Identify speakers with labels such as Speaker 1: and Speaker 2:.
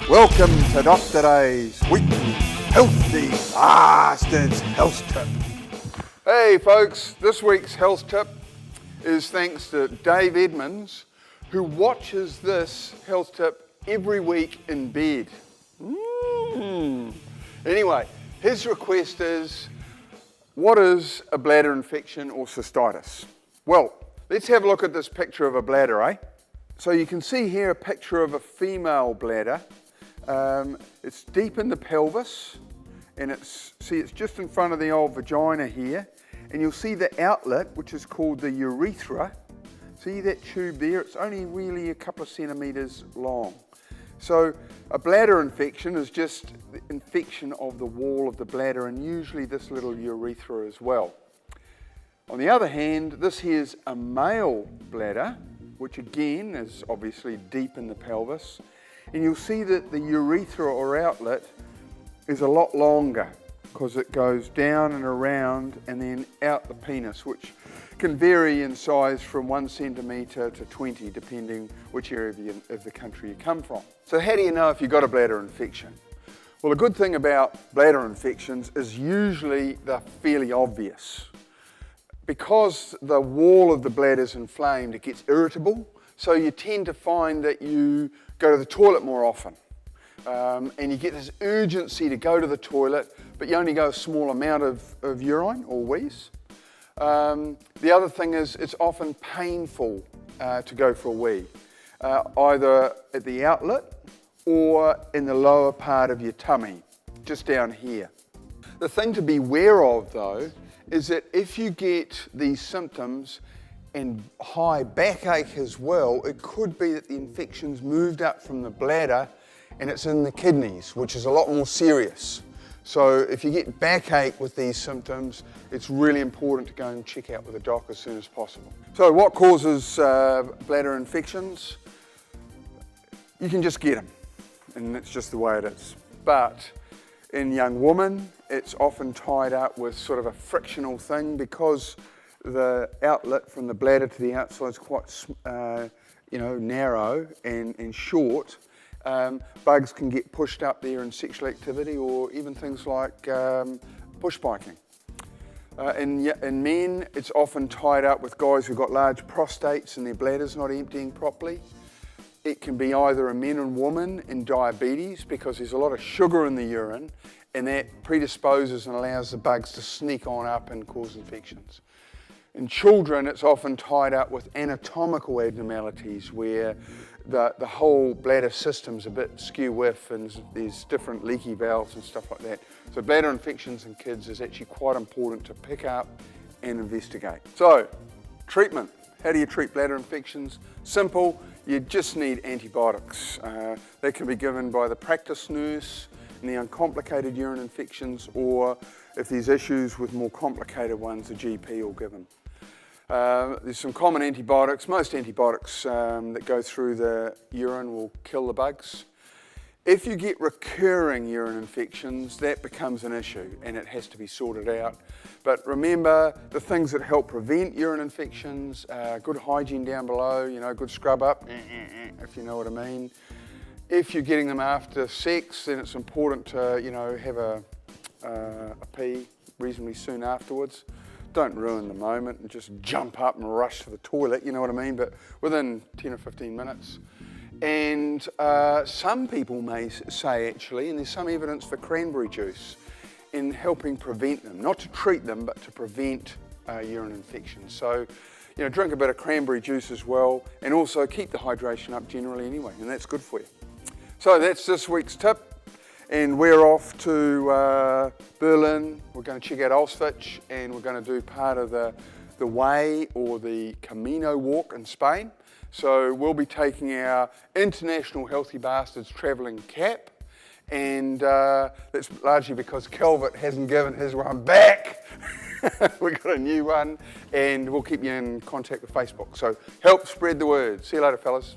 Speaker 1: Welcome to Dr. A's weekly Healthy Bastards Health Tip. Hey folks, this week's health tip is thanks to Dave Edmonds, who watches this health tip every week in bed. Anyway, his request is, what is a bladder infection or cystitis? Well, let's have a look at this picture of a bladder, eh? So you can see here a picture of a female bladder. It's deep in the pelvis, and it's just in front of the old vagina here, and you'll see the outlet, which is called the urethra. See that tube there? It's only really a couple of centimeters long. So a bladder infection is just the infection of the wall of the bladder, and usually this little urethra as well. On the other hand, this here's a male bladder, which again is obviously deep in the pelvis. And you'll see that the urethra or outlet is a lot longer because it goes down and around and then out the penis, which can vary in size from 1 centimetre to 20, depending which area of the country you come from. So how do you know if you've got a bladder infection? Well, the good thing about bladder infections is usually they're fairly obvious. Because the wall of the bladder is inflamed, it gets irritable, so you tend to find that you go to the toilet more often. And you get this urgency to go to the toilet, but you only go a small amount of urine or wheeze. The other thing is it's often painful to go for a wee, either at the outlet or in the lower part of your tummy, just down here. The thing to be aware of though is that if you get these symptoms and high backache as well, it could be that the infection's moved up from the bladder and it's in the kidneys, which is a lot more serious. So if you get backache with these symptoms, it's really important to go and check out with a doc as soon as possible. So what causes bladder infections? You can just get them, and that's just the way it is. But in young women, it's often tied up with sort of a frictional thing because the outlet from the bladder to the outside is quite narrow and short. Bugs can get pushed up there in sexual activity or even things like bush biking. In men, it's often tied up with guys who've got large prostates and their bladder's not emptying properly. It can be either a man and woman in diabetes because there's a lot of sugar in the urine, and that predisposes and allows the bugs to sneak on up and cause infections. In children, it's often tied up with anatomical abnormalities where the whole bladder system's a bit skew-whiff and there's different leaky valves and stuff like that. So bladder infections in kids is actually quite important to pick up and investigate. So, treatment. How do you treat bladder infections? Simple, you just need antibiotics. They can be given by the practice nurse in the uncomplicated urine infections, or if there's issues with more complicated ones, the GP will give them. There's some common antibiotics. Most antibiotics that go through the urine will kill the bugs. If you get recurring urine infections, that becomes an issue and it has to be sorted out. But remember, the things that help prevent urine infections, good hygiene down below, good scrub up, if you know what I mean. If you're getting them after sex, then it's important to, have a pee reasonably soon afterwards. Don't ruin the moment and just jump up and rush to the toilet, you know what I mean, but within 10 or 15 minutes. And some people may say actually, and there's some evidence for cranberry juice in helping prevent them, not to treat them, but to prevent urine infections. So, drink a bit of cranberry juice as well, and also keep the hydration up generally anyway, and that's good for you. So that's this week's tip. And we're off to Berlin. We're going to check out Auschwitz, and we're going to do part of the Way or the Camino walk in Spain. So we'll be taking our International Healthy Bastards travelling cap, and that's largely because Calvert hasn't given his one back. We've got a new one, and we'll keep you in contact with Facebook. So help spread the word. See you later, fellas.